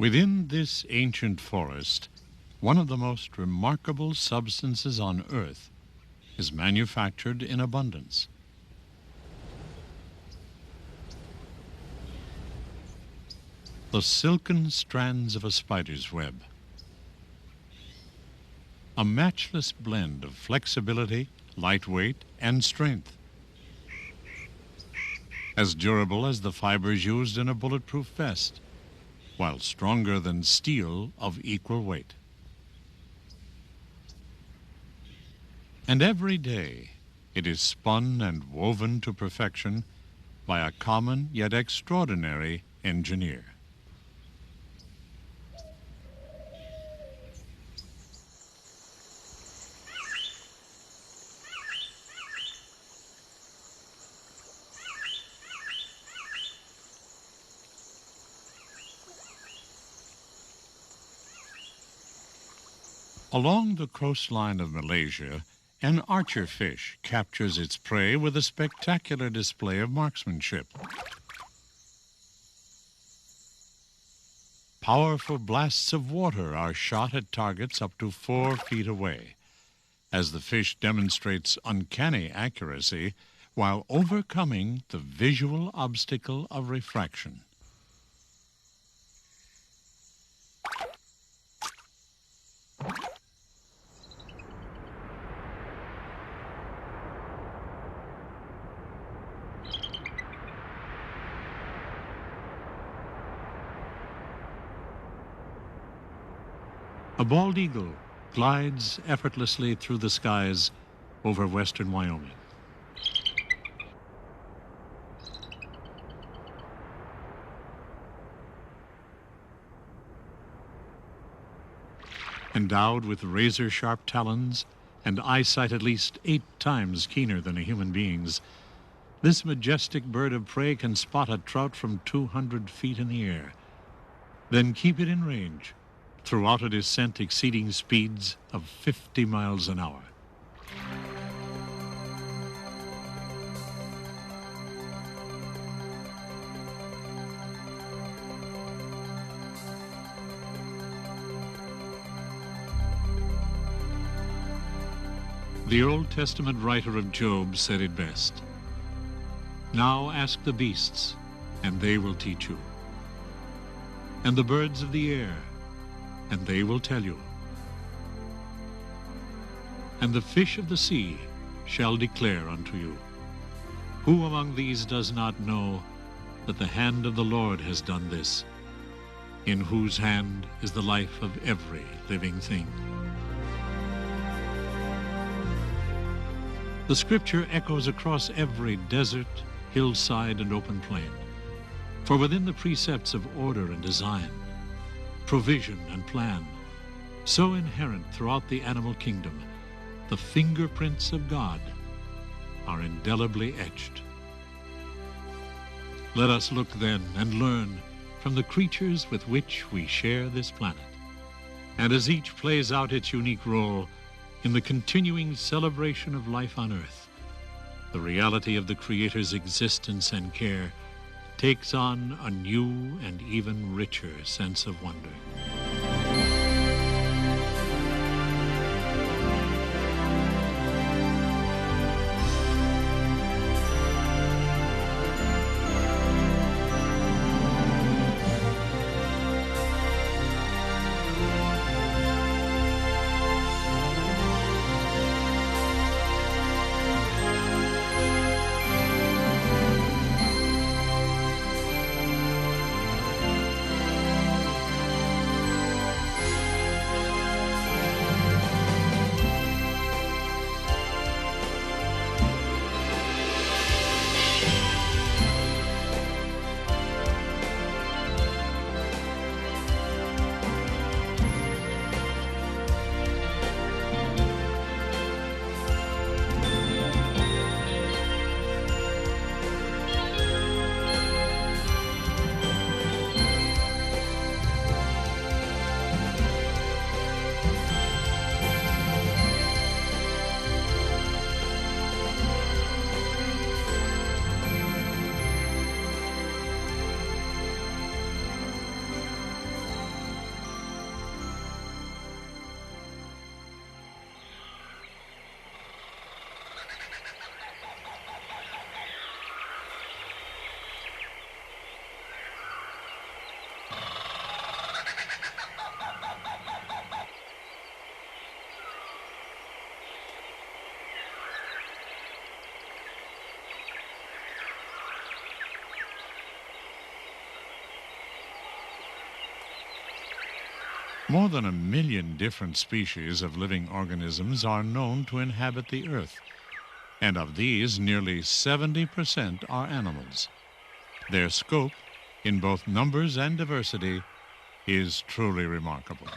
Within this ancient forest, one of the most remarkable substances on earth is manufactured in abundance. The silken strands of a spider's web. A matchless blend of flexibility, lightweight, and strength. As durable as the fibers used in a bulletproof vest, while stronger than steel of equal weight. And every day it is spun and woven to perfection by a common yet extraordinary engineer. Along the coastline of Malaysia, an archer fish captures its prey with a spectacular display of marksmanship. Powerful blasts of water are shot at targets up to 4 feet away, as the fish demonstrates uncanny accuracy while overcoming the visual obstacle of refraction. A bald eagle glides effortlessly through the skies over western Wyoming. Endowed with razor-sharp talons and eyesight at least 8 times keener than a human being's, this majestic bird of prey can spot a trout from 200 feet in the air, then keep it in range throughout a descent exceeding speeds of 50 miles an hour. The Old Testament writer of Job said it best. Now ask the beasts, and they will teach you, and the birds of the air, and they will tell you. And the fish of the sea shall declare unto you. Who among these does not know that the hand of the Lord has done this, in whose hand is the life of every living thing? The scripture echoes across every desert, hillside, and open plain. For within the precepts of order and design, provision and plan, so inherent throughout the animal kingdom, the fingerprints of God are indelibly etched. Let us look then and learn from the creatures with which we share this planet. And as each plays out its unique role in the continuing celebration of life on earth, the reality of the Creator's existence and care takes on a new and even richer sense of wonder. More than 1 million different species of living organisms are known to inhabit the Earth, and of these, nearly 70% are animals. Their scope, in both numbers and diversity, is truly remarkable.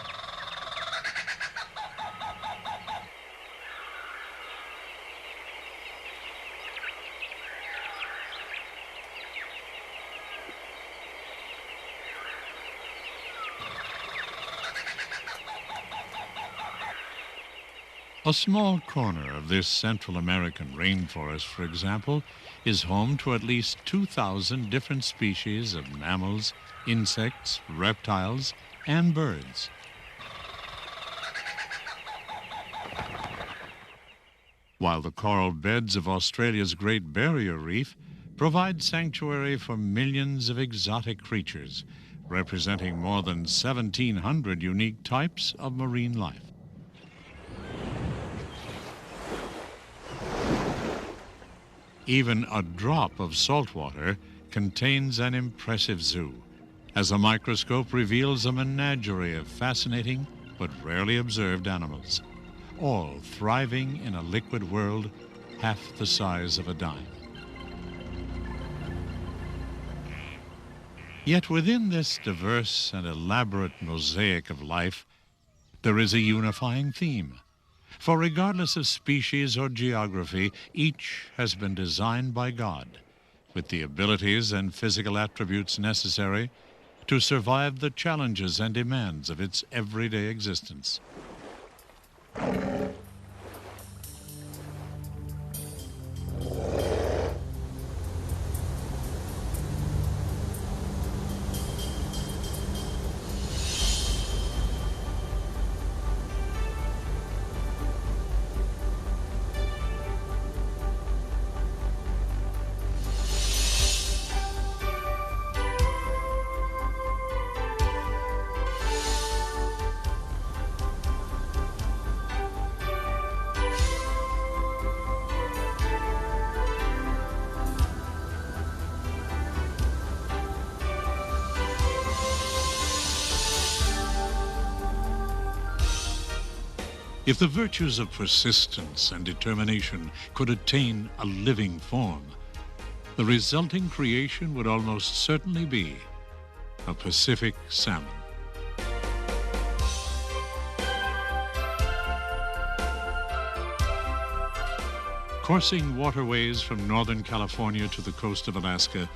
A small corner of this Central American rainforest, for example, is home to at least 2,000 different species of mammals, insects, reptiles, and birds. While the coral beds of Australia's Great Barrier Reef provide sanctuary for millions of exotic creatures, representing more than 1,700 unique types of marine life. Even a drop of salt water contains an impressive zoo, as a microscope reveals a menagerie of fascinating but rarely observed animals, all thriving in a liquid world half the size of a dime. Yet within this diverse and elaborate mosaic of life, there is a unifying theme. For regardless of species or geography, each has been designed by God with the abilities and physical attributes necessary to survive the challenges and demands of its everyday existence. If the virtues of persistence and determination could attain a living form, the resulting creation would almost certainly be a Pacific salmon. Coursing waterways from northern California to the coast of Alaska,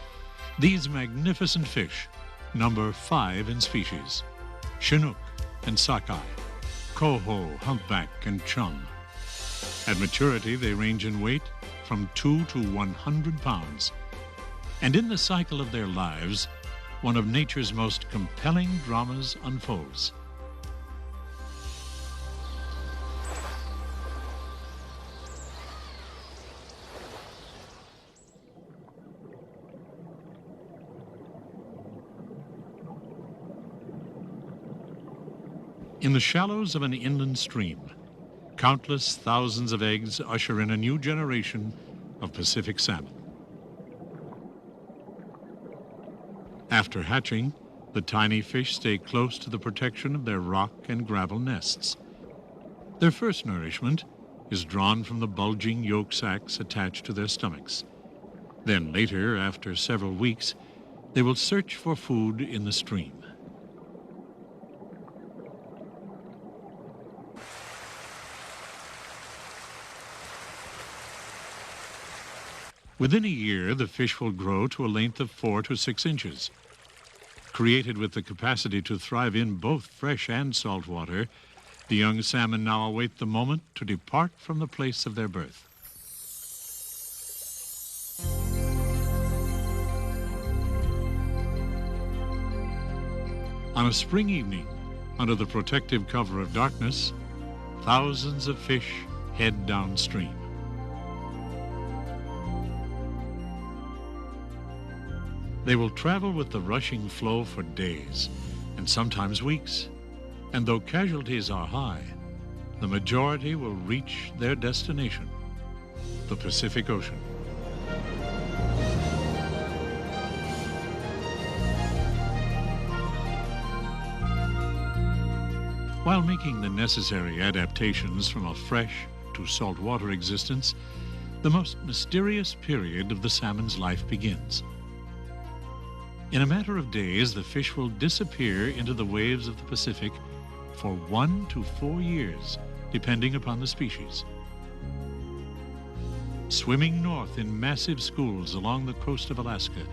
these magnificent fish number 5 in species: Chinook and sockeye, coho, humpback, and chum. At maturity, they range in weight from 2 to 100 pounds. And in the cycle of their lives, one of nature's most compelling dramas unfolds. In the shallows of an inland stream, countless thousands of eggs usher in a new generation of Pacific salmon. After hatching, the tiny fish stay close to the protection of their rock and gravel nests. Their first nourishment is drawn from the bulging yolk sacs attached to their stomachs. Then later, after several weeks, they will search for food in the stream. Within a year, the fish will grow to a length of 4 to 6 inches. Created with the capacity to thrive in both fresh and salt water, the young salmon now await the moment to depart from the place of their birth. On a spring evening, under the protective cover of darkness, thousands of fish head downstream. They will travel with the rushing flow for days, and sometimes weeks. And though casualties are high, the majority will reach their destination, the Pacific Ocean. While making the necessary adaptations from a fresh to saltwater existence, the most mysterious period of the salmon's life begins. In a matter of days, the fish will disappear into the waves of the Pacific for 1 to 4 years, depending upon the species. Swimming north in massive schools along the coast of Alaska,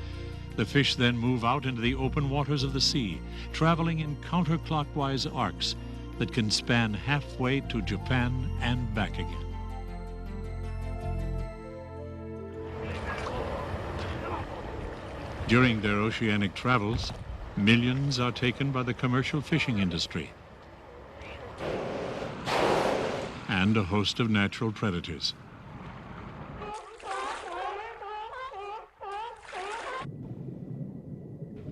the fish then move out into the open waters of the sea, traveling in counterclockwise arcs that can span halfway to Japan and back again. During their oceanic travels, millions are taken by the commercial fishing industry and a host of natural predators.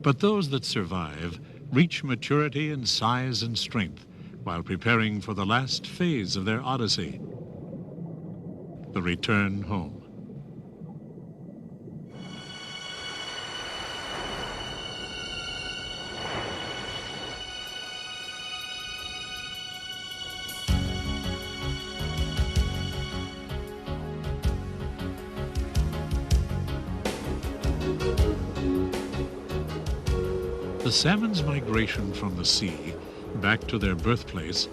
But those that survive reach maturity in size and strength while preparing for the last phase of their odyssey, the return home. The salmon's migration from the sea back to their birthplace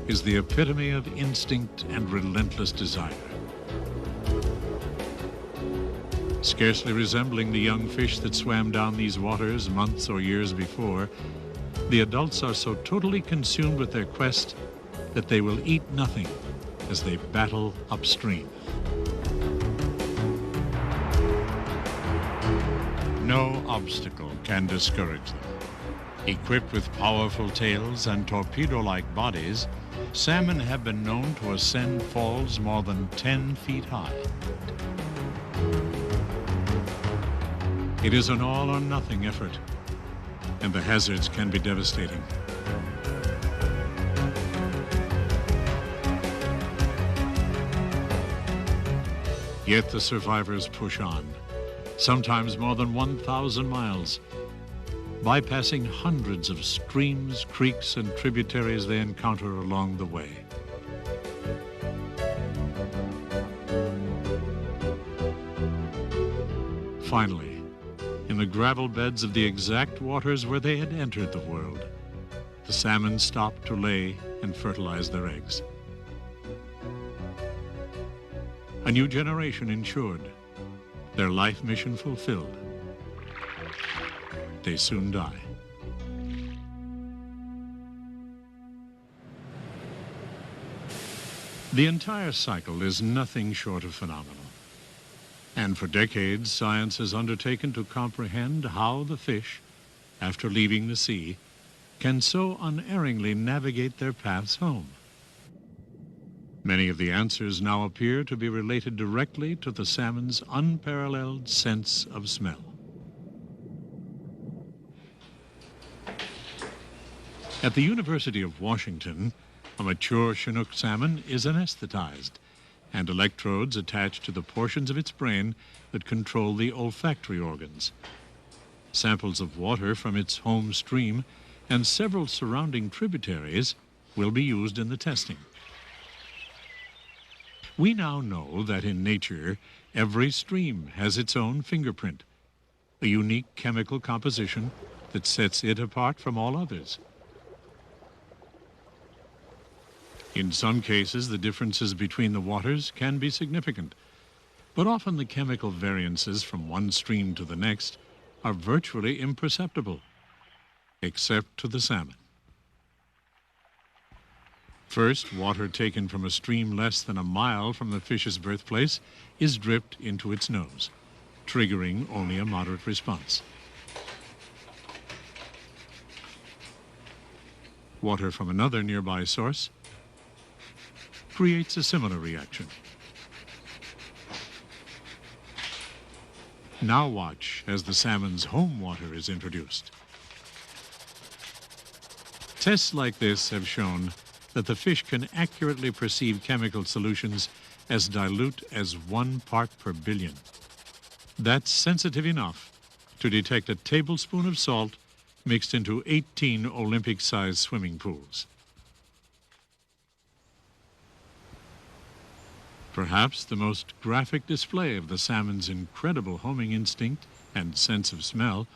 is the epitome of instinct and relentless desire. Scarcely resembling the young fish that swam down these waters months or years before, the adults are so totally consumed with their quest that they will eat nothing as they battle upstream. No obstacle can discourage them. Equipped with powerful tails and torpedo-like bodies, salmon have been known to ascend falls more than 10 feet high. It is an all-or-nothing effort, and the hazards can be devastating. Yet the survivors push on, sometimes more than 1,000 miles, bypassing hundreds of streams, creeks, and tributaries they encounter along the way. Finally, in the gravel beds of the exact waters where they had entered the world, the salmon stopped to lay and fertilize their eggs. A new generation ensured, their life mission fulfilled. They soon die. The entire cycle is nothing short of phenomenal. And for decades, science has undertaken to comprehend how the fish, after leaving the sea, can so unerringly navigate their paths home. Many of the answers now appear to be related directly to the salmon's unparalleled sense of smell. At the University of Washington, a mature Chinook salmon is anesthetized, and electrodes attached to the portions of its brain that control the olfactory organs. Samples of water from its home stream and several surrounding tributaries will be used in the testing. We now know that in nature, every stream has its own fingerprint, a unique chemical composition that sets it apart from all others. In some cases, the differences between the waters can be significant, but often the chemical variances from one stream to the next are virtually imperceptible, except to the salmon. First, water taken from a stream less than a mile from the fish's birthplace is dripped into its nose, triggering only a moderate response. Water from another nearby source creates a similar reaction. Now watch as the salmon's home water is introduced. Tests like this have shown that the fish can accurately perceive chemical solutions as dilute as 1 part per billion. That's sensitive enough to detect a tablespoon of salt mixed into 18 Olympic-sized swimming pools. Perhaps the most graphic display of the salmon's incredible homing instinct and sense of smell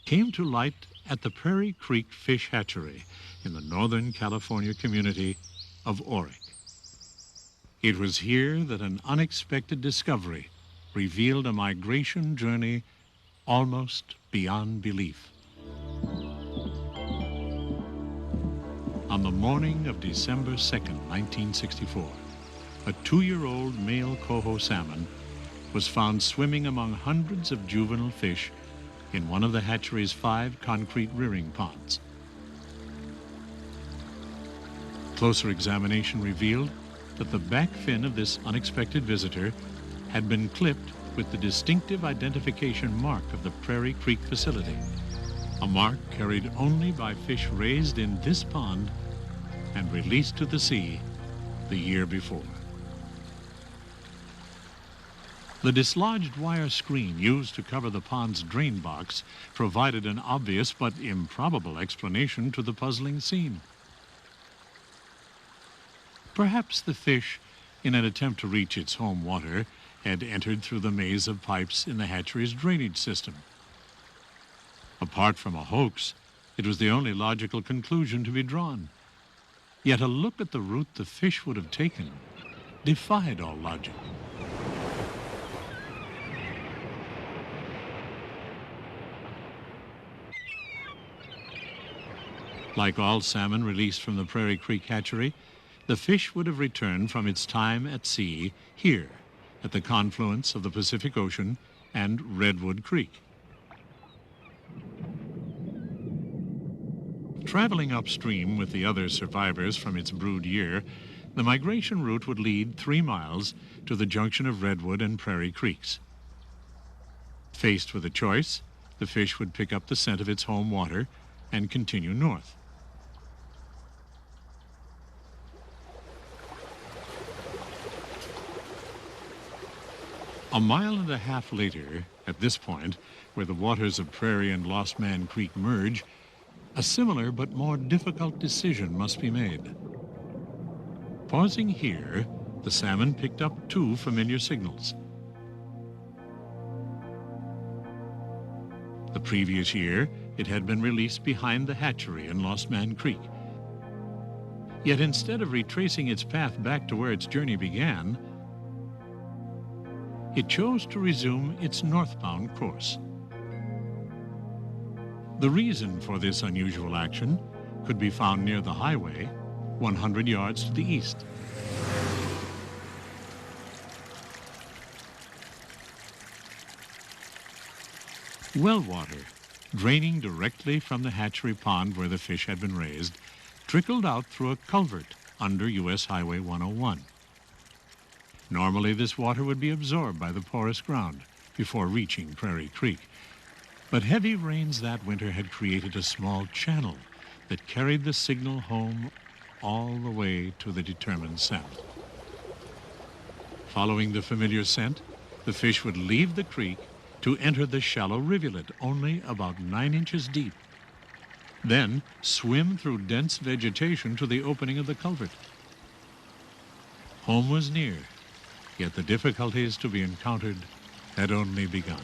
came to light at the Prairie Creek Fish Hatchery in the Northern California community of Oric. It was here that an unexpected discovery revealed a migration journey almost beyond belief. On the morning of December 2nd, 1964, a 2-year-old male coho salmon was found swimming among hundreds of juvenile fish in one of the hatchery's 5 concrete rearing ponds. Closer examination revealed that the back fin of this unexpected visitor had been clipped with the distinctive identification mark of the Prairie Creek facility, a mark carried only by fish raised in this pond and released to the sea the year before. The dislodged wire screen used to cover the pond's drain box provided an obvious but improbable explanation to the puzzling scene. Perhaps the fish, in an attempt to reach its home water, had entered through the maze of pipes in the hatchery's drainage system. Apart from a hoax, it was the only logical conclusion to be drawn. Yet a look at the route the fish would have taken defied all logic. Like all salmon released from the Prairie Creek hatchery, the fish would have returned from its time at sea here at the confluence of the Pacific Ocean and Redwood Creek. Traveling upstream with the other survivors from its brood year, the migration route would lead 3 miles to the junction of Redwood and Prairie Creeks. Faced with a choice, the fish would pick up the scent of its home water and continue north. A mile and a half later, at this point, where the waters of Prairie and Lost Man Creek merge, a similar but more difficult decision must be made. Pausing here, the salmon picked up 2 familiar signals. The previous year, it had been released behind the hatchery in Lost Man Creek. Yet instead of retracing its path back to where its journey began, it chose to resume its northbound course. The reason for this unusual action could be found near the highway, 100 yards to the east. Well water, draining directly from the hatchery pond where the fish had been raised, trickled out through a culvert under U.S. Highway 101. Normally, this water would be absorbed by the porous ground before reaching Prairie Creek. But heavy rains that winter had created a small channel that carried the signal home all the way to the determined scent. Following the familiar scent, the fish would leave the creek to enter the shallow rivulet, only about 9 inches deep. Then swim through dense vegetation to the opening of the culvert. Home was near, yet the difficulties to be encountered had only begun.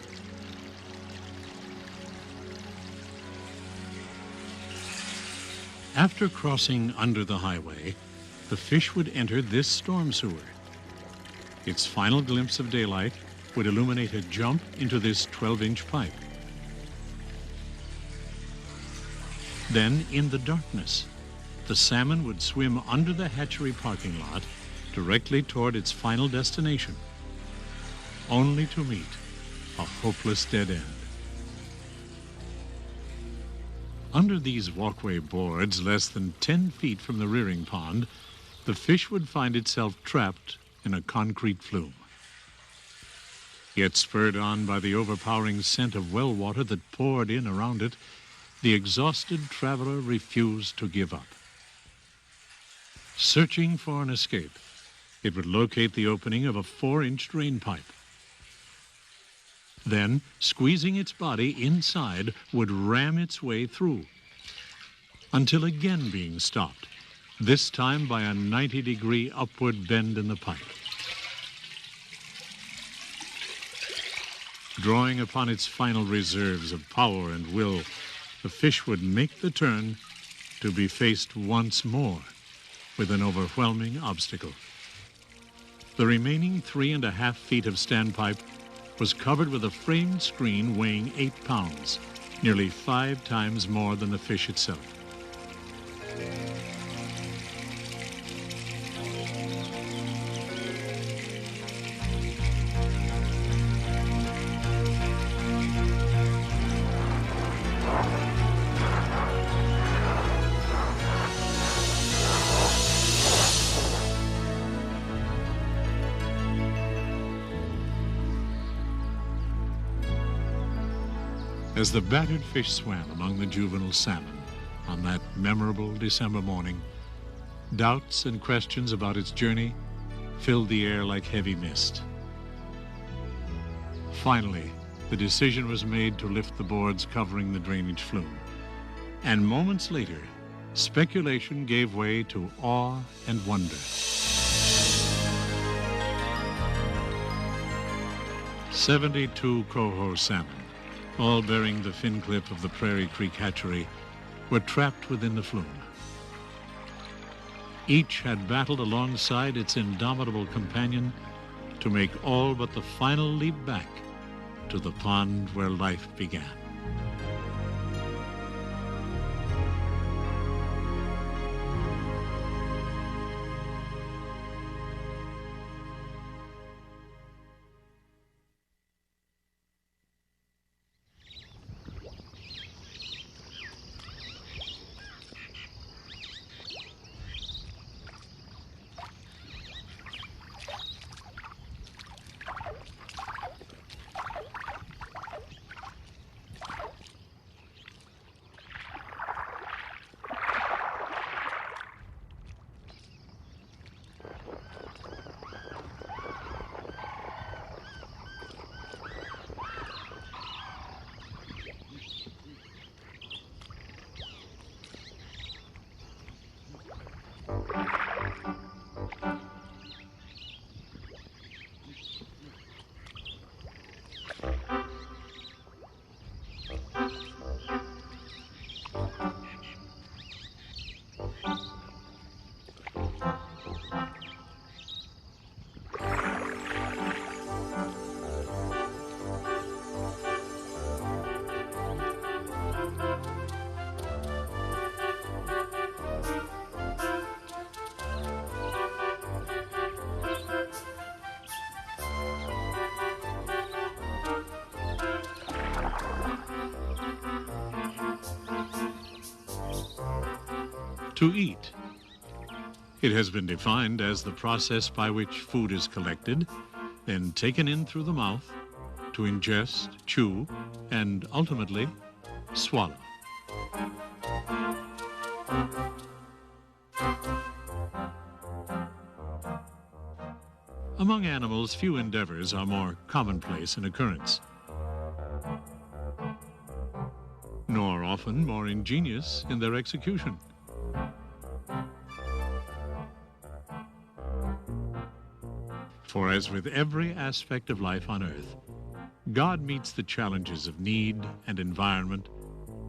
After crossing under the highway, the fish would enter this storm sewer. Its final glimpse of daylight would illuminate a jump into this 12-inch pipe. Then, in the darkness, the salmon would swim under the hatchery parking lot directly toward its final destination, only to meet a hopeless dead end. Under these walkway boards, less than 10 feet from the rearing pond, the fish would find itself trapped in a concrete flume. Yet spurred on by the overpowering scent of well water that poured in around it, the exhausted traveler refused to give up. Searching for an escape, it would locate the opening of a 4-inch drain pipe. Then, squeezing its body inside, would ram its way through, until again being stopped, this time by a 90-degree upward bend in the pipe. Drawing upon its final reserves of power and will, the fish would make the turn to be faced once more with an overwhelming obstacle. The remaining 3.5 feet of standpipe was covered with a framed screen weighing 8 pounds, nearly 5 times more than the fish itself. As the battered fish swam among the juvenile salmon on that memorable December morning, doubts and questions about its journey filled the air like heavy mist. Finally, the decision was made to lift the boards covering the drainage flume. And moments later, speculation gave way to awe and wonder. 72 coho salmon, all bearing the fin clip of the Prairie Creek hatchery, were trapped within the flume. Each had battled alongside its indomitable companion to make all but the final leap back to the pond where life began. To eat. It has been defined as the process by which food is collected, then taken in through the mouth, to ingest, chew, and ultimately swallow. Among animals, few endeavors are more commonplace in occurrence, nor often more ingenious in their execution. For as with every aspect of life on earth, God meets the challenges of need and environment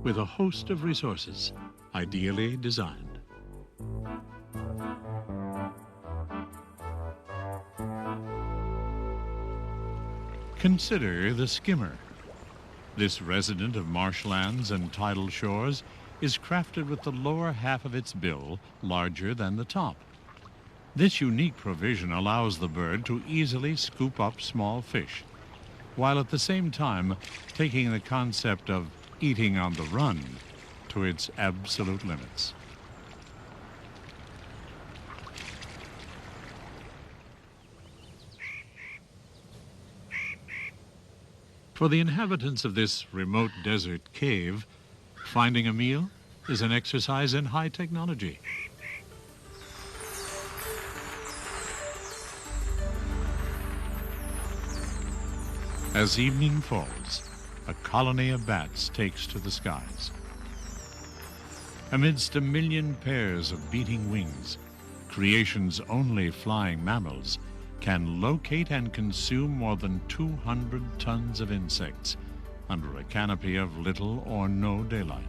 with a host of resources ideally designed. Consider the skimmer. This resident of marshlands and tidal shores is crafted with the lower half of its bill larger than the top. This unique provision allows the bird to easily scoop up small fish, while at the same time taking the concept of eating on the run to its absolute limits. For the inhabitants of this remote desert cave, finding a meal is an exercise in high technology. As evening falls, a colony of bats takes to the skies. Amidst a million pairs of beating wings, creation's only flying mammals, can locate and consume more than 200 tons of insects under a canopy of little or no daylight.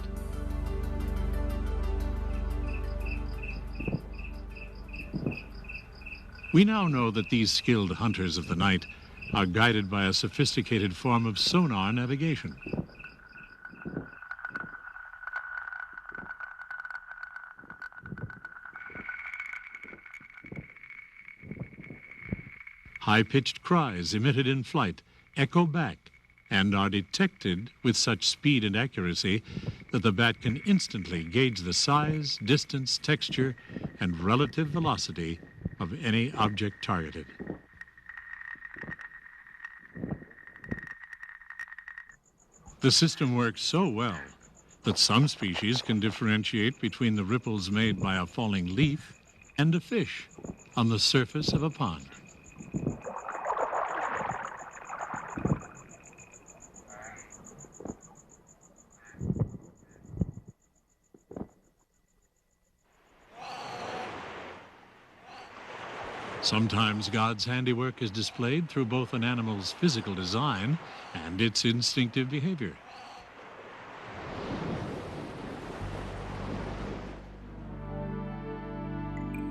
We now know that these skilled hunters of the night are guided by a sophisticated form of sonar navigation. High-pitched cries emitted in flight echo back and are detected with such speed and accuracy that the bat can instantly gauge the size, distance, texture, and relative velocity of any object targeted. The system works so well that some species can differentiate between the ripples made by a falling leaf and a fish on the surface of a pond. Sometimes God's handiwork is displayed through both an animal's physical design and its instinctive behavior.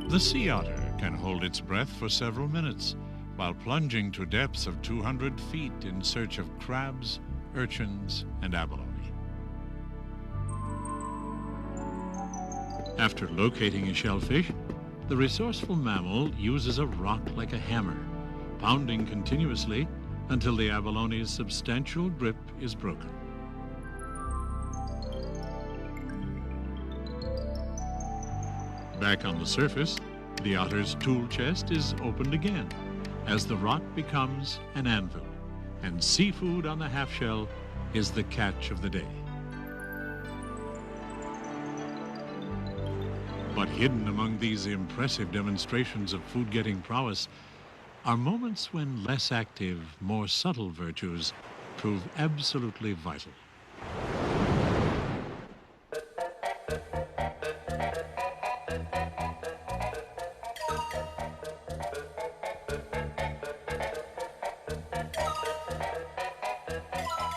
The sea otter can hold its breath for several minutes while plunging to depths of 200 feet in search of crabs, urchins, and abalone. After locating a shellfish, the resourceful mammal uses a rock like a hammer, pounding continuously until the abalone's substantial grip is broken. Back on the surface, the otter's tool chest is opened again as the rock becomes an anvil, and seafood on the half-shell is the catch of the day. But hidden among these impressive demonstrations of food-getting prowess are moments when less active, more subtle virtues prove absolutely vital.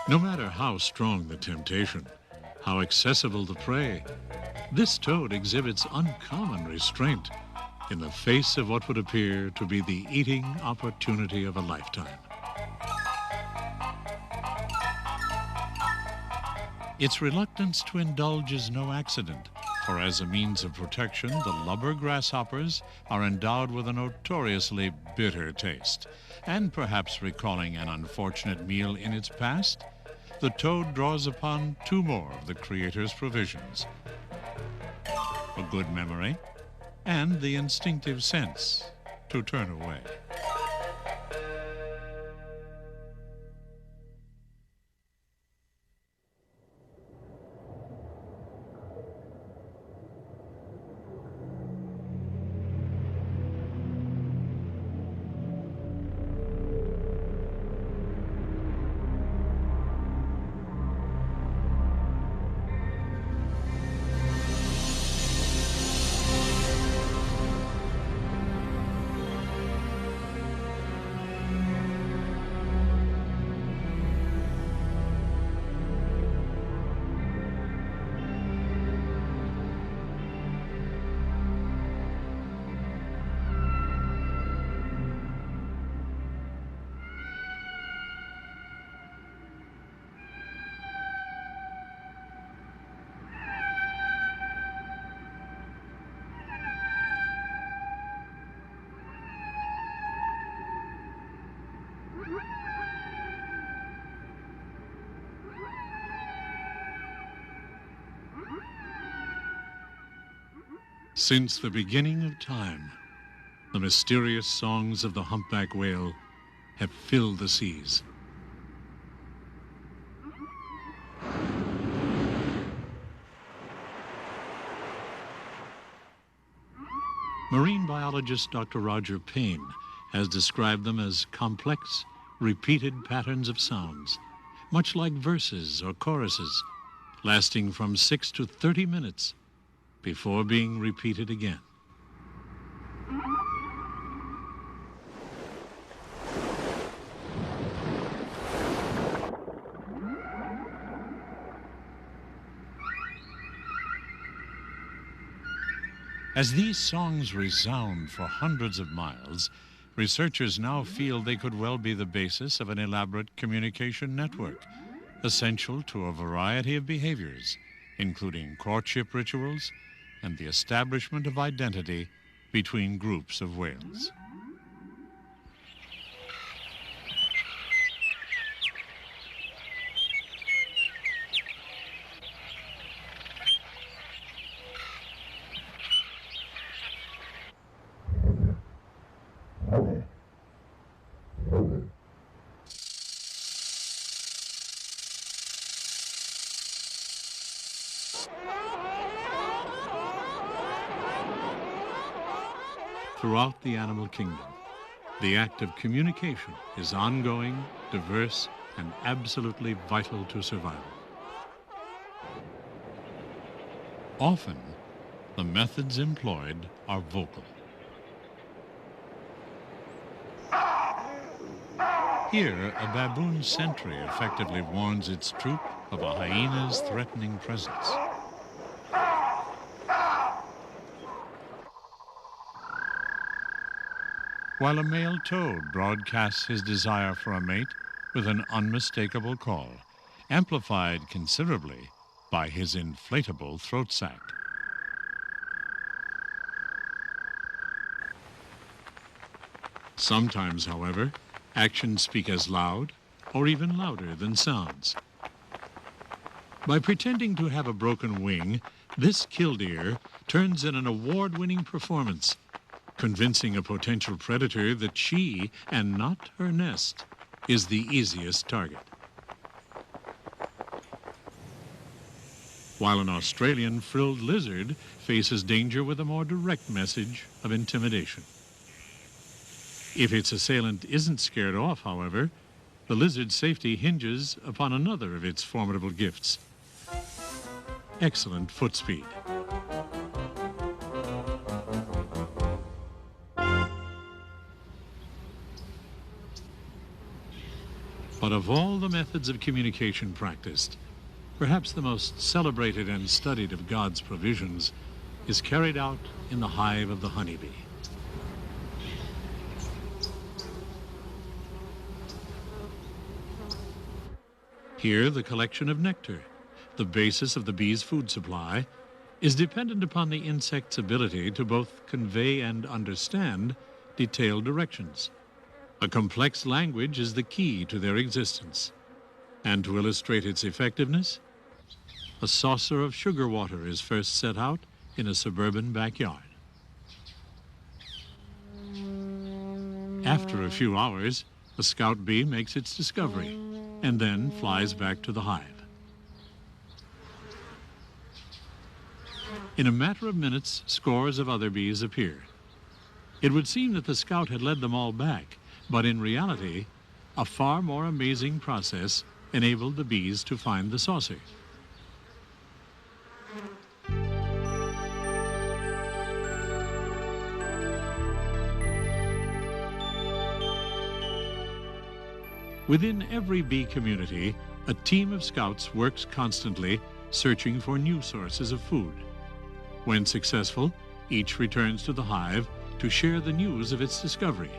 No matter how strong the temptation, how accessible the prey, this toad exhibits uncommon restraint in the face of what would appear to be the eating opportunity of a lifetime. Its reluctance to indulge is no accident, for as a means of protection, the lubber grasshoppers are endowed with a notoriously bitter taste. And perhaps recalling an unfortunate meal in its past, the toad draws upon two more of the Creator's provisions: a good memory and the instinctive sense to turn away. Since the beginning of time, the mysterious songs of the humpback whale have filled the seas. Marine biologist Dr. Roger Payne has described them as complex, repeated patterns of sounds, much like verses or choruses, lasting from 6 to 30 minutes before being repeated again. As these songs resound for hundreds of miles, researchers now feel they could well be the basis of an elaborate communication network, essential to a variety of behaviors, including courtship rituals and the establishment of identity between groups of whales. Throughout the animal kingdom, the act of communication is ongoing, diverse, and absolutely vital to survival. Often, the methods employed are vocal. Here, a baboon sentry effectively warns its troop of a hyena's threatening presence. While a male toad broadcasts his desire for a mate with an unmistakable call, amplified considerably by his inflatable throat sac. Sometimes, however, actions speak as loud or even louder than sounds. By pretending to have a broken wing, this killdeer turns in an award-winning performance, convincing a potential predator that she, and not her nest, is the easiest target. While an Australian frilled lizard faces danger with a more direct message of intimidation. If its assailant isn't scared off, however, the lizard's safety hinges upon another of its formidable gifts: excellent foot speed. But of all the methods of communication practiced, perhaps the most celebrated and studied of God's provisions is carried out in the hive of the honeybee. Here, the collection of nectar, the basis of the bee's food supply, is dependent upon the insect's ability to both convey and understand detailed directions. A complex language is the key to their existence. And to illustrate its effectiveness, a saucer of sugar water is first set out in a suburban backyard. After a few hours, a scout bee makes its discovery and then flies back to the hive. In a matter of minutes, scores of other bees appear. It would seem that the scout had led them all back, but in reality, a far more amazing process enabled the bees to find the saucer. Within every bee community, a team of scouts works constantly searching for new sources of food. When successful, each returns to the hive to share the news of its discovery.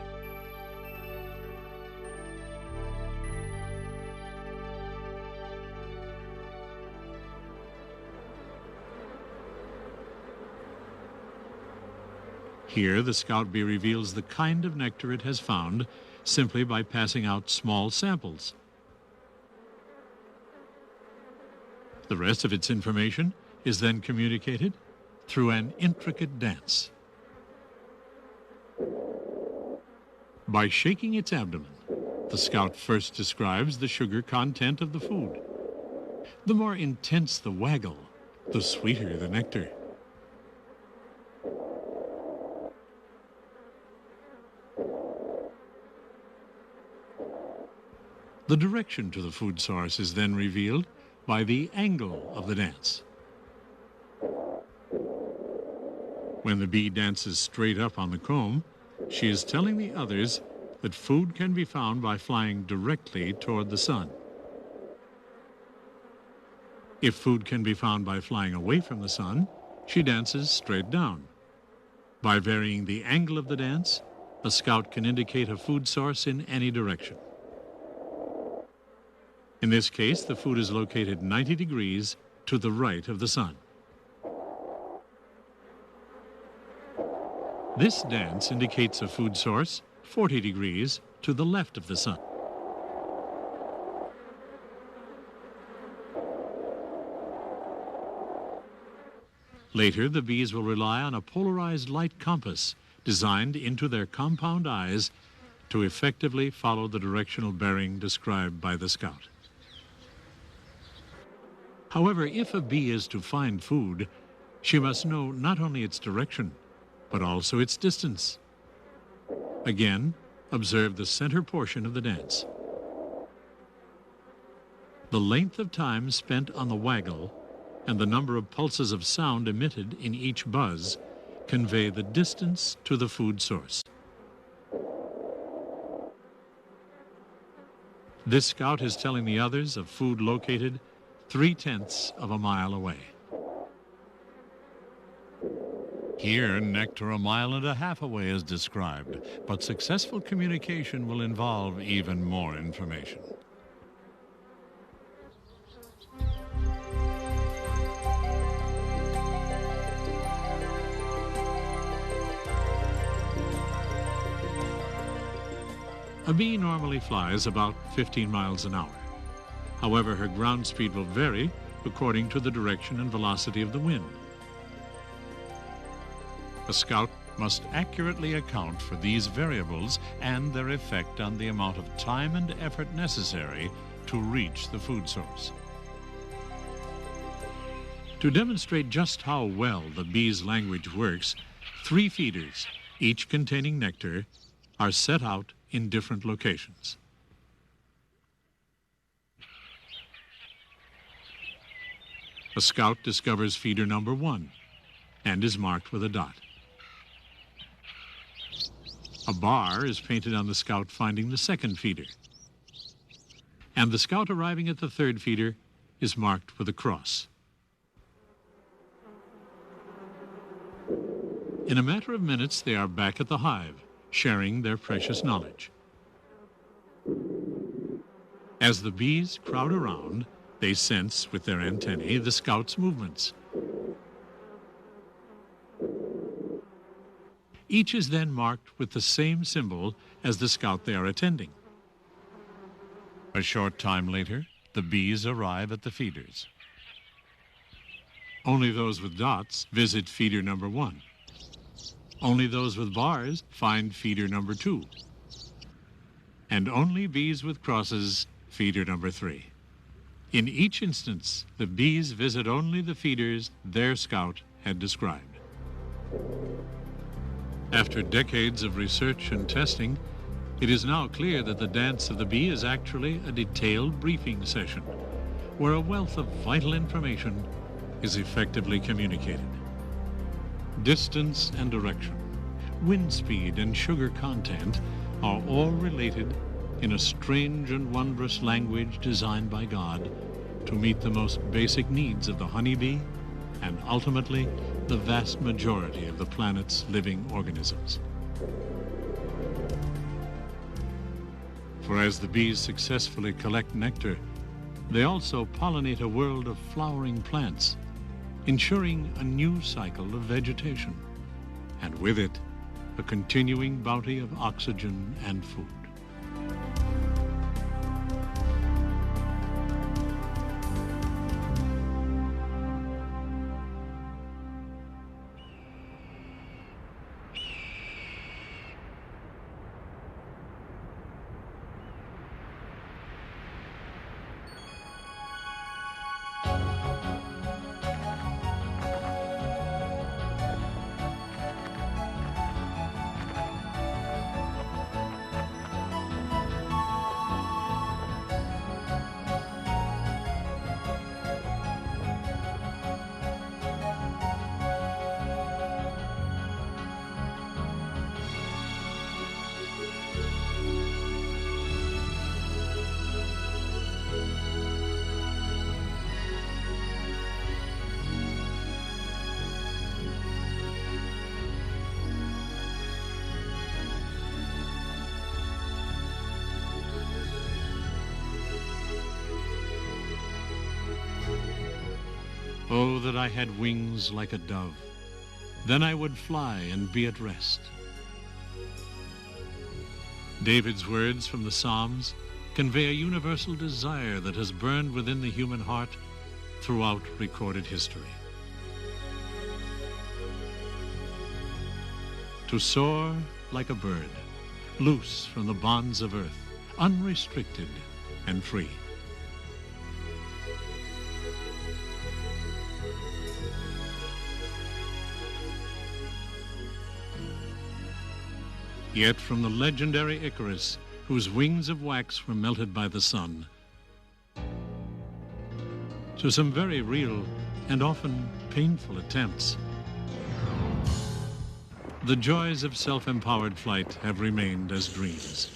Here, the scout bee reveals the kind of nectar it has found simply by passing out small samples. The rest of its information is then communicated through an intricate dance. By shaking its abdomen, the scout first describes the sugar content of the food. The more intense the waggle, the sweeter the nectar. The direction to the food source is then revealed by the angle of the dance. When the bee dances straight up on the comb, she is telling the others that food can be found by flying directly toward the sun. If food can be found by flying away from the sun, she dances straight down. By varying the angle of the dance, a scout can indicate a food source in any direction. In this case, the food is located 90 degrees to the right of the sun. This dance indicates a food source 40 degrees to the left of the sun. Later, the bees will rely on a polarized light compass designed into their compound eyes to effectively follow the directional bearing described by the scout. However, if a bee is to find food, she must know not only its direction, but also its distance. Again, observe the center portion of the dance. The length of time spent on the waggle and the number of pulses of sound emitted in each buzz convey the distance to the food source. This scout is telling the others of food located 3/10 of a mile away. Here, nectar 1.5 miles away is described, but successful communication will involve even more information. A bee normally flies about 15 miles an hour. However, her ground speed will vary according to the direction and velocity of the wind. A scout must accurately account for these variables and their effect on the amount of time and effort necessary to reach the food source. To demonstrate just how well the bee's language works, 3 feeders, each containing nectar, are set out in different locations. A scout discovers feeder number 1 and is marked with a dot. A bar is painted on the scout finding the second feeder. And the scout arriving at the third feeder is marked with a cross. In a matter of minutes, they are back at the hive, sharing their precious knowledge. As the bees crowd around, they sense with their antennae the scout's movements. Each is then marked with the same symbol as the scout they are attending. A short time later, the bees arrive at the feeders. Only those with dots visit feeder number 1. Only those with bars find feeder number 2. And only bees with crosses feeder number 3. In each instance, the bees visit only the feeders their scout had described. After decades of research and testing, it is now clear that the dance of the bee is actually a detailed briefing session, where a wealth of vital information is effectively communicated. Distance and direction, wind speed and sugar content are all related in a strange and wondrous language designed by God to meet the most basic needs of the honeybee and ultimately the vast majority of the planet's living organisms. For as the bees successfully collect nectar, they also pollinate a world of flowering plants, ensuring a new cycle of vegetation, and with it, a continuing bounty of oxygen and food. Oh, that I had wings like a dove. Then I would fly and be at rest. David's words from the Psalms convey a universal desire that has burned within the human heart throughout recorded history. To soar like a bird, loose from the bonds of earth, unrestricted and free. Yet from the legendary Icarus, whose wings of wax were melted by the sun, to some very real and often painful attempts, the joys of self-empowered flight have remained as dreams.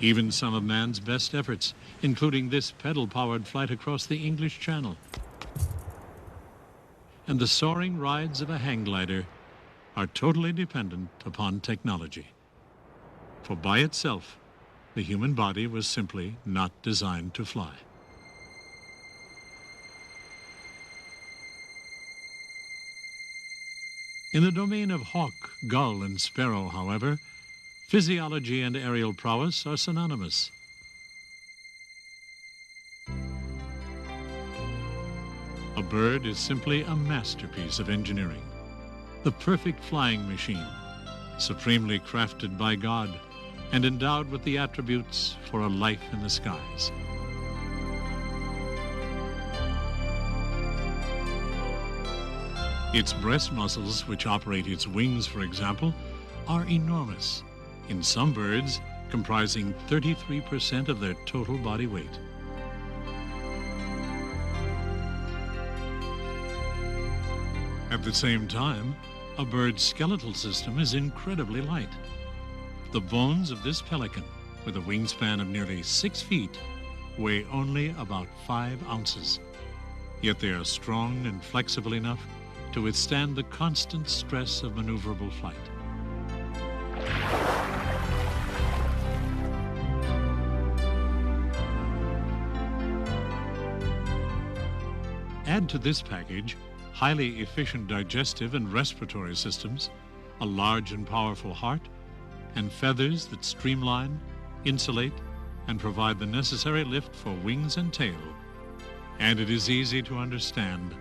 Even some of man's best efforts, including this pedal-powered flight across the English Channel, and the soaring rides of a hang glider, are totally dependent upon technology. For by itself, the human body was simply not designed to fly. In the domain of hawk, gull, and sparrow, however, physiology and aerial prowess are synonymous. A bird is simply a masterpiece of engineering, the perfect flying machine, supremely crafted by God and endowed with the attributes for a life in the skies. Its breast muscles, which operate its wings, for example, are enormous, in some birds comprising 33% of their total body weight. At the same time, a bird's skeletal system is incredibly light. The bones of this pelican, with a wingspan of nearly 6 feet, weigh only about 5 ounces. Yet they are strong and flexible enough to withstand the constant stress of maneuverable flight. Add to this package highly efficient digestive and respiratory systems, a large and powerful heart, and feathers that streamline, insulate, and provide the necessary lift for wings and tail, and it is easy to understand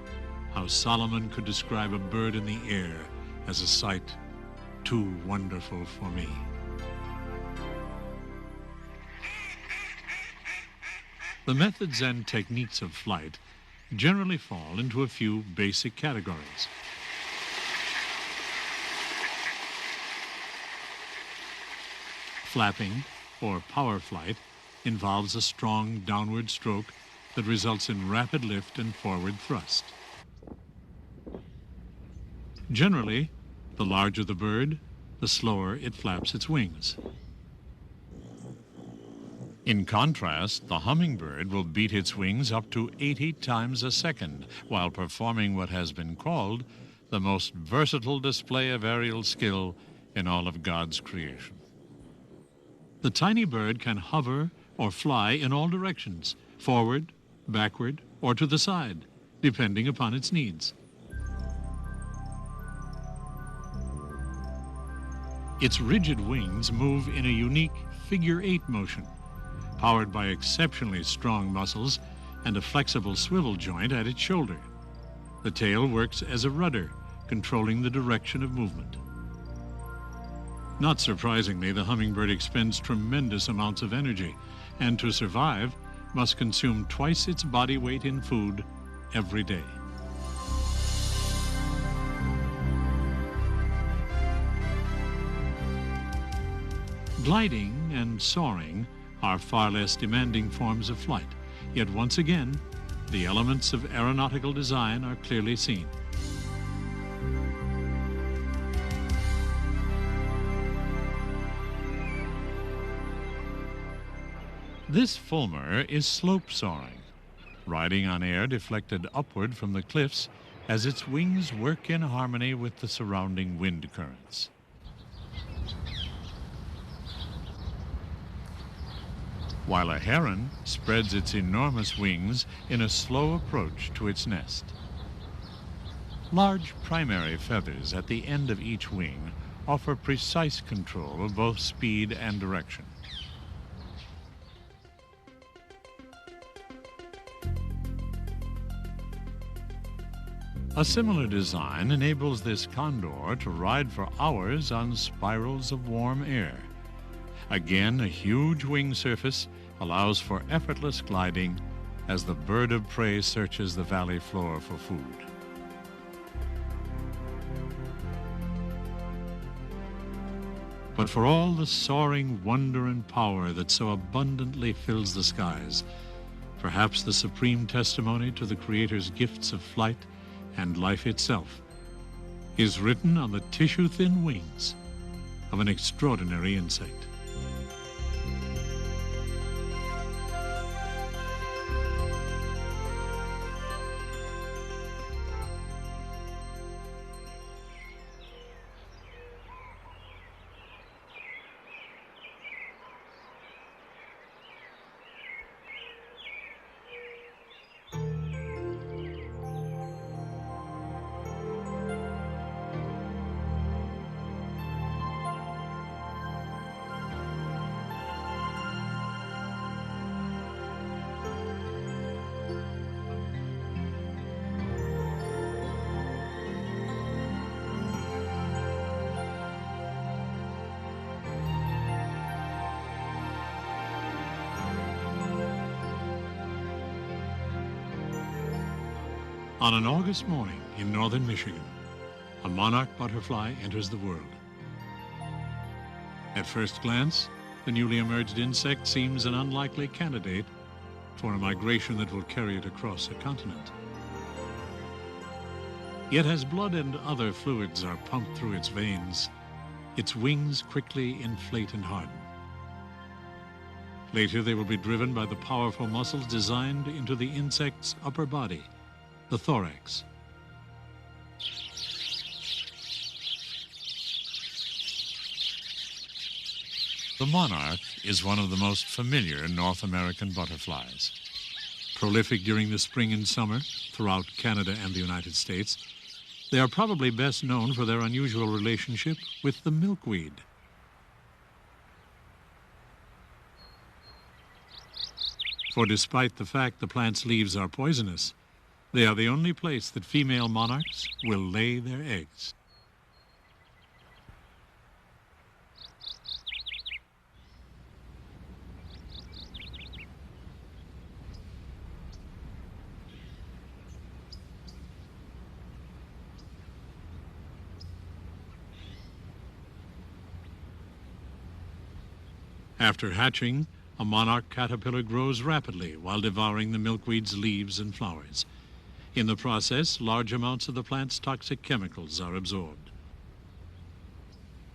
how Solomon could describe a bird in the air as a sight too wonderful for me. The methods and techniques of flight generally fall into a few basic categories. Flapping, or power flight, involves a strong downward stroke that results in rapid lift and forward thrust. Generally, the larger the bird, the slower it flaps its wings. In contrast, the hummingbird will beat its wings up to 80 times a second while performing what has been called the most versatile display of aerial skill in all of God's creation. The tiny bird can hover or fly in all directions, forward, backward, or to the side, depending upon its needs. Its rigid wings move in a unique figure-8 motion, powered by exceptionally strong muscles and a flexible swivel joint at its shoulder. The tail works as a rudder, controlling the direction of movement. Not surprisingly, the hummingbird expends tremendous amounts of energy, and to survive, must consume twice its body weight in food every day. Gliding and soaring are far less demanding forms of flight, yet once again, the elements of aeronautical design are clearly seen. This fulmar is slope soaring, riding on air deflected upward from the cliffs as its wings work in harmony with the surrounding wind currents. while a heron spreads its enormous wings in a slow approach to its nest. Large primary feathers at the end of each wing offer precise control of both speed and direction. A similar design enables this condor to ride for hours on spirals of warm air. Again, a huge wing surface allows for effortless gliding as the bird of prey searches the valley floor for food. But for all the soaring wonder and power that so abundantly fills the skies, perhaps the supreme testimony to the Creator's gifts of flight and life itself is written on the tissue-thin wings of an extraordinary insect. On an August morning in northern Michigan, a monarch butterfly enters the world. At first glance, the newly emerged insect seems an unlikely candidate for a migration that will carry it across a continent. Yet as blood and other fluids are pumped through its veins, its wings quickly inflate and harden. Later, they will be driven by the powerful muscles designed into the insect's upper body, the thorax. The monarch is one of the most familiar North American butterflies. Prolific during the spring and summer throughout Canada and the United States, they are probably best known for their unusual relationship with the milkweed. For despite the fact the plant's leaves are poisonous, they are the only place that female monarchs will lay their eggs. After hatching, a monarch caterpillar grows rapidly while devouring the milkweed's leaves and flowers. In the process, large amounts of the plant's toxic chemicals are absorbed.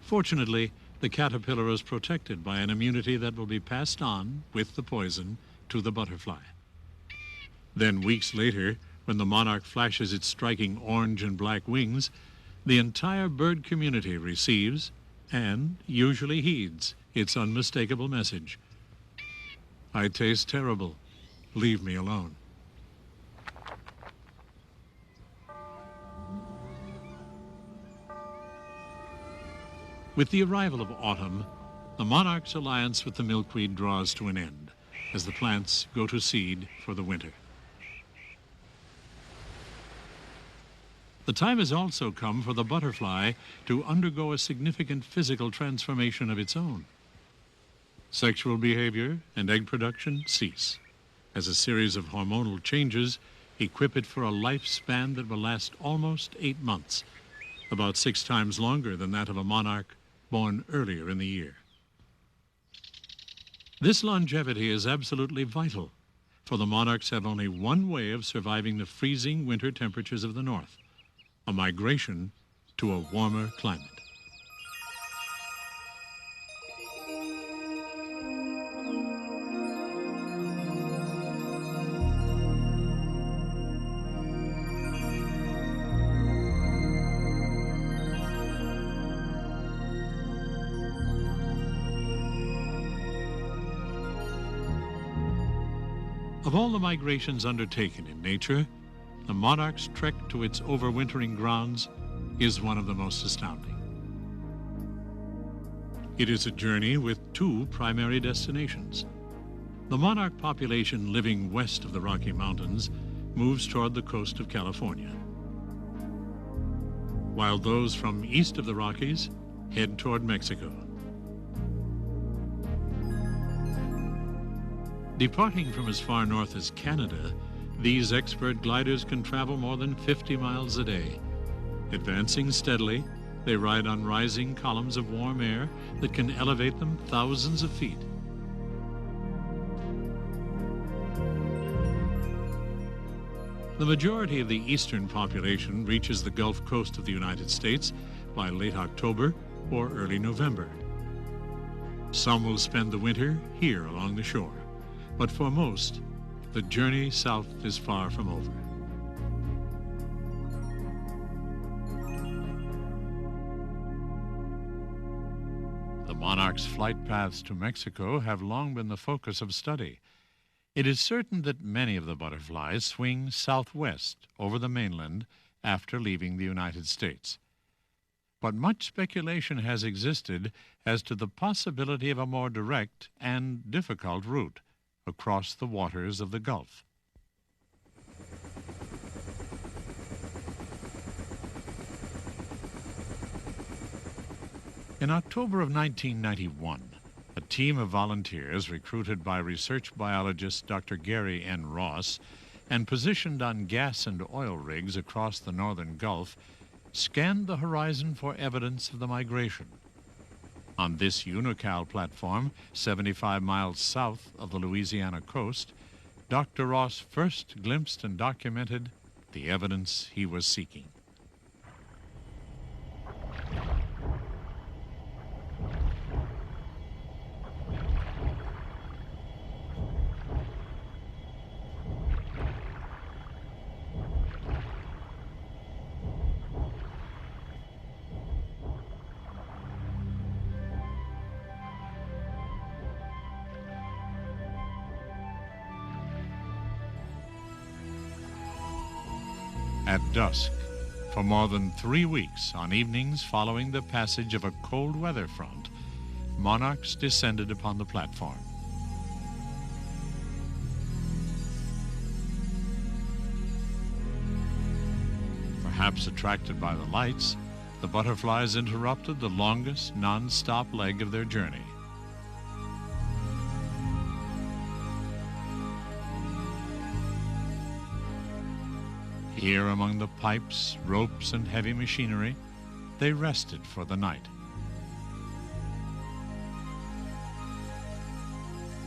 Fortunately, the caterpillar is protected by an immunity that will be passed on with the poison to the butterfly. Then weeks later, when the monarch flashes its striking orange and black wings, the entire bird community receives, and usually heeds, its unmistakable message. I taste terrible. Leave me alone. With the arrival of autumn, the monarch's alliance with the milkweed draws to an end as the plants go to seed for the winter. The time has also come for the butterfly to undergo a significant physical transformation of its own. Sexual behavior and egg production cease, as a series of hormonal changes equip it for a lifespan that will last almost 8 months, about 6 times longer than that of a monarch born earlier in the year. This longevity is absolutely vital, for the monarchs have only one way of surviving the freezing winter temperatures of the north: a migration to a warmer climate. Of all the migrations undertaken in nature, the monarch's trek to its overwintering grounds is one of the most astounding. It is a journey with two primary destinations. The monarch population living west of the Rocky Mountains moves toward the coast of California, while those from east of the Rockies head toward Mexico. Departing from as far north as Canada, these expert gliders can travel more than 50 miles a day. Advancing steadily, they ride on rising columns of warm air that can elevate them thousands of feet. The majority of the eastern population reaches the Gulf Coast of the United States by late October or early November. Some will spend the winter here along the shore, but for most, the journey south is far from over. The monarch's flight paths to Mexico have long been the focus of study. It is certain that many of the butterflies swing southwest over the mainland after leaving the United States. But much speculation has existed as to the possibility of a more direct and difficult route across the waters of the Gulf. In October of 1991, a team of volunteers recruited by research biologist Dr. Gary N. Ross and positioned on gas and oil rigs across the northern Gulf scanned the horizon for evidence of the migration. On this Unocal platform, 75 miles south of the Louisiana coast, Dr. Ross first glimpsed and documented the evidence he was seeking. At dusk, for more than 3 weeks, on evenings following the passage of a cold weather front, monarchs descended upon the platform. Perhaps attracted by the lights, the butterflies interrupted the longest non-stop leg of their journey. Here among the pipes, ropes, and heavy machinery, they rested for the night.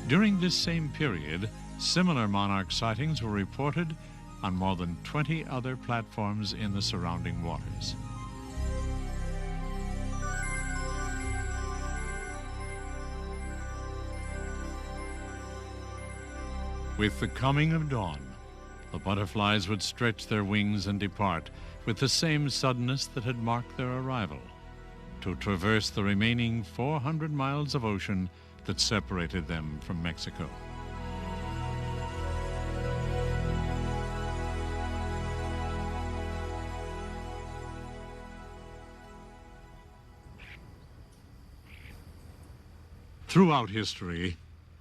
During this same period, similar monarch sightings were reported on more than 20 other platforms in the surrounding waters. With the coming of dawn, the butterflies would stretch their wings and depart with the same suddenness that had marked their arrival, to traverse the remaining 400 miles of ocean that separated them from Mexico. Throughout history,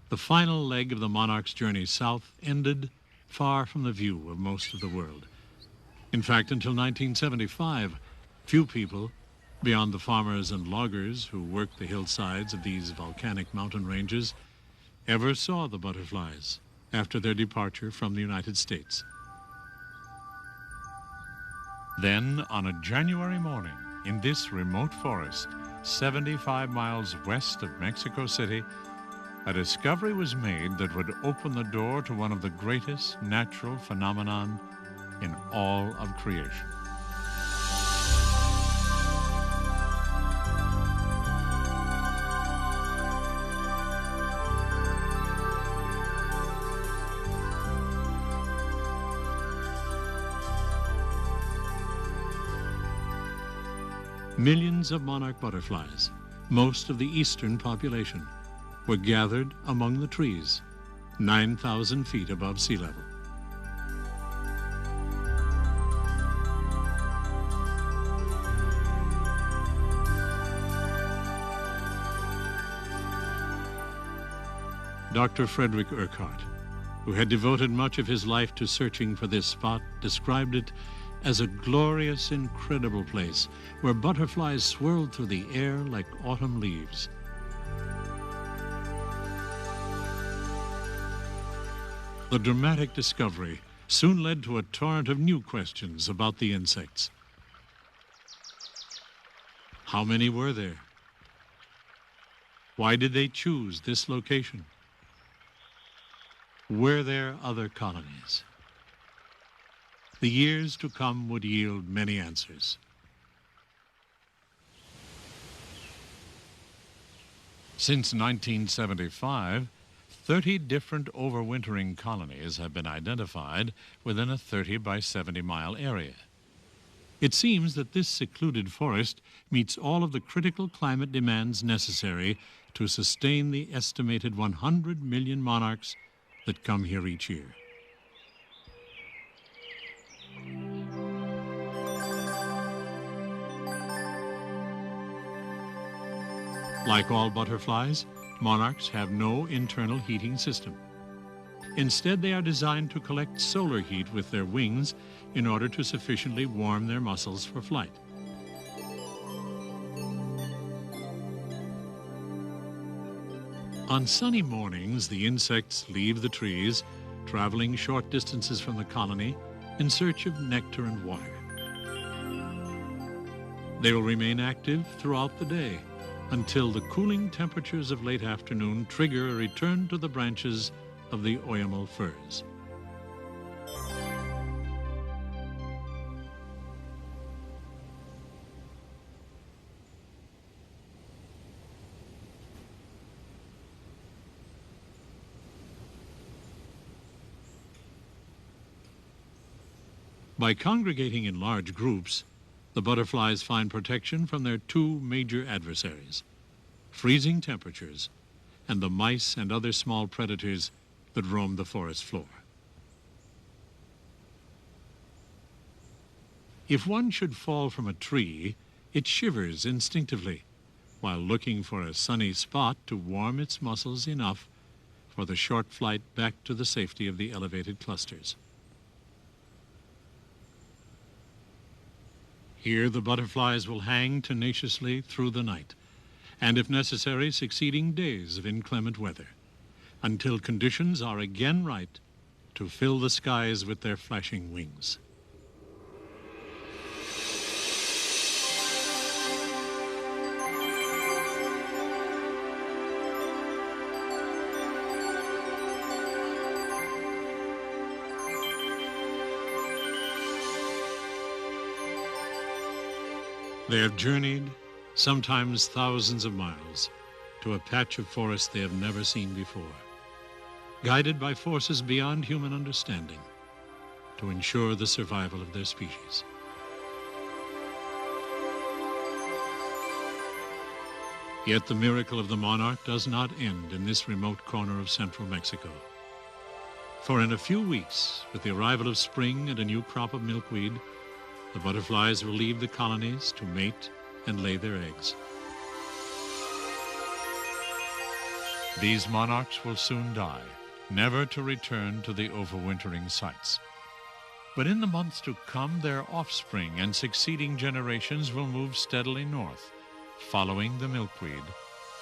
the final leg of the monarch's journey south ended far from the view of most of the world. In fact, until 1975, few people, beyond the farmers and loggers who worked the hillsides of these volcanic mountain ranges, ever saw the butterflies after their departure from the United States. Then, on a January morning, in this remote forest, 75 miles west of Mexico City, a discovery was made that would open the door to one of the greatest natural phenomenon in all of creation. Millions of monarch butterflies, most of the eastern population, were gathered among the trees 9,000 feet above sea level. Dr. Frederick Urquhart, who had devoted much of his life to searching for this spot, described it as a glorious, incredible place where butterflies swirled through the air like autumn leaves. The dramatic discovery soon led to a torrent of new questions about the insects. How many were there? Why did they choose this location? Were there other colonies? The years to come would yield many answers. Since 1975, 30 different overwintering colonies have been identified within a 30 by 70 mile area. It seems that this secluded forest meets all of the critical climate demands necessary to sustain the estimated 100 million monarchs that come here each year. Like all butterflies, monarchs have no internal heating system. Instead, they are designed to collect solar heat with their wings in order to sufficiently warm their muscles for flight. On sunny mornings, the insects leave the trees, traveling short distances from the colony in search of nectar and water. They will remain active throughout the day until the cooling temperatures of late afternoon trigger a return to the branches of the oyamel firs. By congregating in large groups, the butterflies find protection from their two major adversaries, freezing temperatures and the mice and other small predators that roam the forest floor. If one should fall from a tree, it shivers instinctively while looking for a sunny spot to warm its muscles enough for the short flight back to the safety of the elevated clusters. Here the butterflies will hang tenaciously through the night, and if necessary, succeeding days of inclement weather, until conditions are again right to fill the skies with their flashing wings. They have journeyed, sometimes thousands of miles, to a patch of forest they have never seen before, guided by forces beyond human understanding to ensure the survival of their species. Yet the miracle of the monarch does not end in this remote corner of central Mexico. For in a few weeks, with the arrival of spring and a new crop of milkweed, the butterflies will leave the colonies to mate and lay their eggs. These monarchs will soon die, never to return to the overwintering sites. But in the months to come, their offspring and succeeding generations will move steadily north, following the milkweed,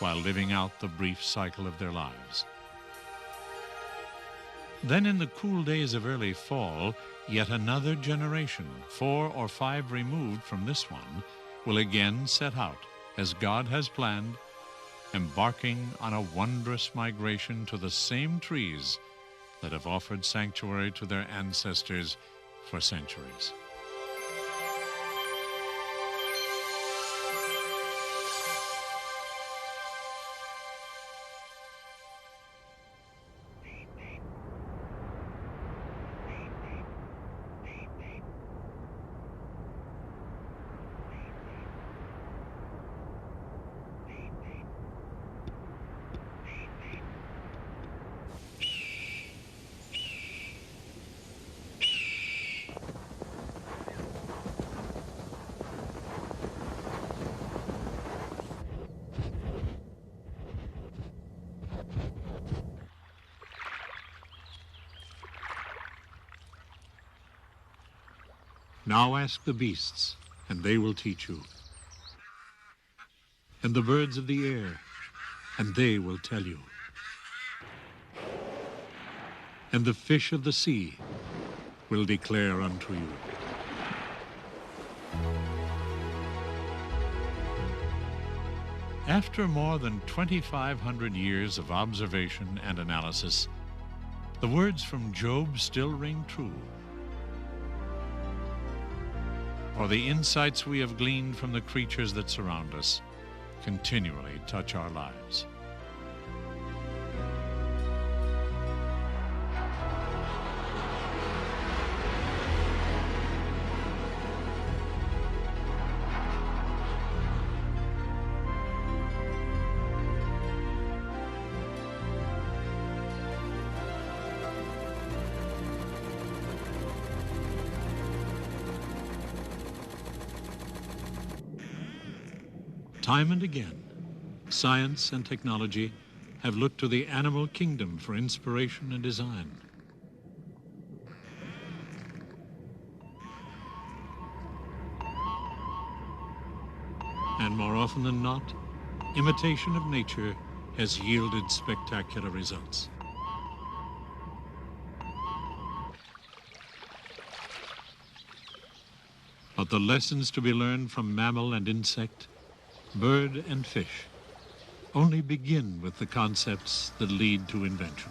while living out the brief cycle of their lives. Then in the cool days of early fall, yet another generation, 4 or 5 removed from this one, will again set out, as God has planned, embarking on a wondrous migration to the same trees that have offered sanctuary to their ancestors for centuries. Now ask the beasts, and they will teach you, and the birds of the air, and they will tell you, and the fish of the sea will declare unto you. After more than 2,500 years of observation and analysis, the words from Job still ring true. For the insights we have gleaned from the creatures that surround us continually touch our lives. Time and again, science and technology have looked to the animal kingdom for inspiration and design. And more often than not, imitation of nature has yielded spectacular results. But the lessons to be learned from mammal and insect, bird and fish, only begin with the concepts that lead to invention.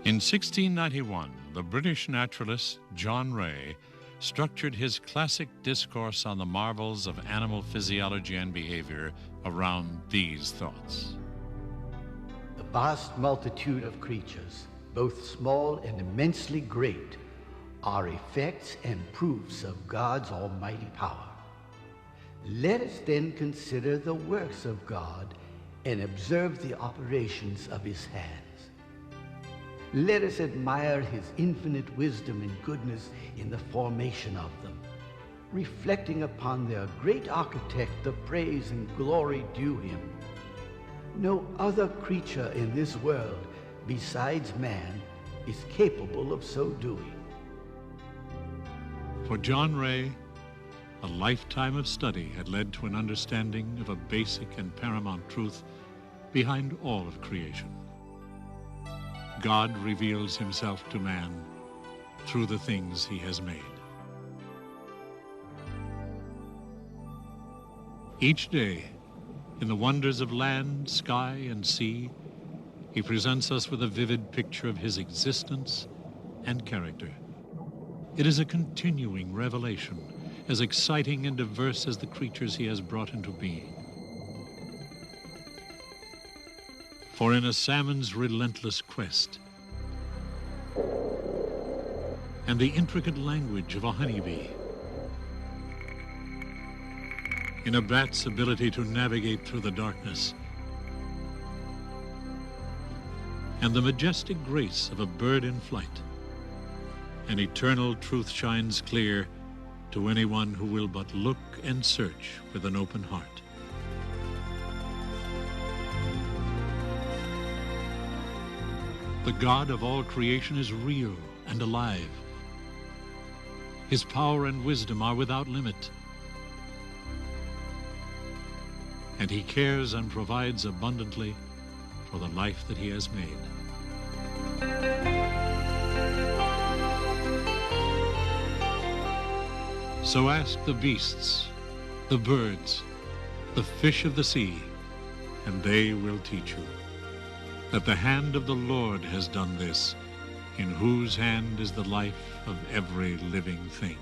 In 1691, the British naturalist John Ray structured his classic discourse on the marvels of animal physiology and behavior around these thoughts. The vast multitude of creatures, both small and immensely great, are effects and proofs of God's almighty power. Let us then consider the works of God and observe the operations of his hands. Let us admire his infinite wisdom and goodness in the formation of them, reflecting upon their great architect the praise and glory due him. No other creature in this world besides man is capable of so doing. For John Ray, a lifetime of study had led to an understanding of a basic and paramount truth behind all of creation. God reveals himself to man through the things he has made. Each day, in the wonders of land, sky, and sea, he presents us with a vivid picture of his existence and character. It is a continuing revelation, as exciting and diverse as the creatures he has brought into being. For in a salmon's relentless quest, and the intricate language of a honeybee, in a bat's ability to navigate through the darkness, and the majestic grace of a bird in flight, an eternal truth shines clear to anyone who will but look and search with an open heart. The God of all creation is real and alive. His power and wisdom are without limit. And he cares and provides abundantly for the life that he has made. So ask the beasts, the birds, the fish of the sea, and they will teach you that the hand of the Lord has done this, in whose hand is the life of every living thing.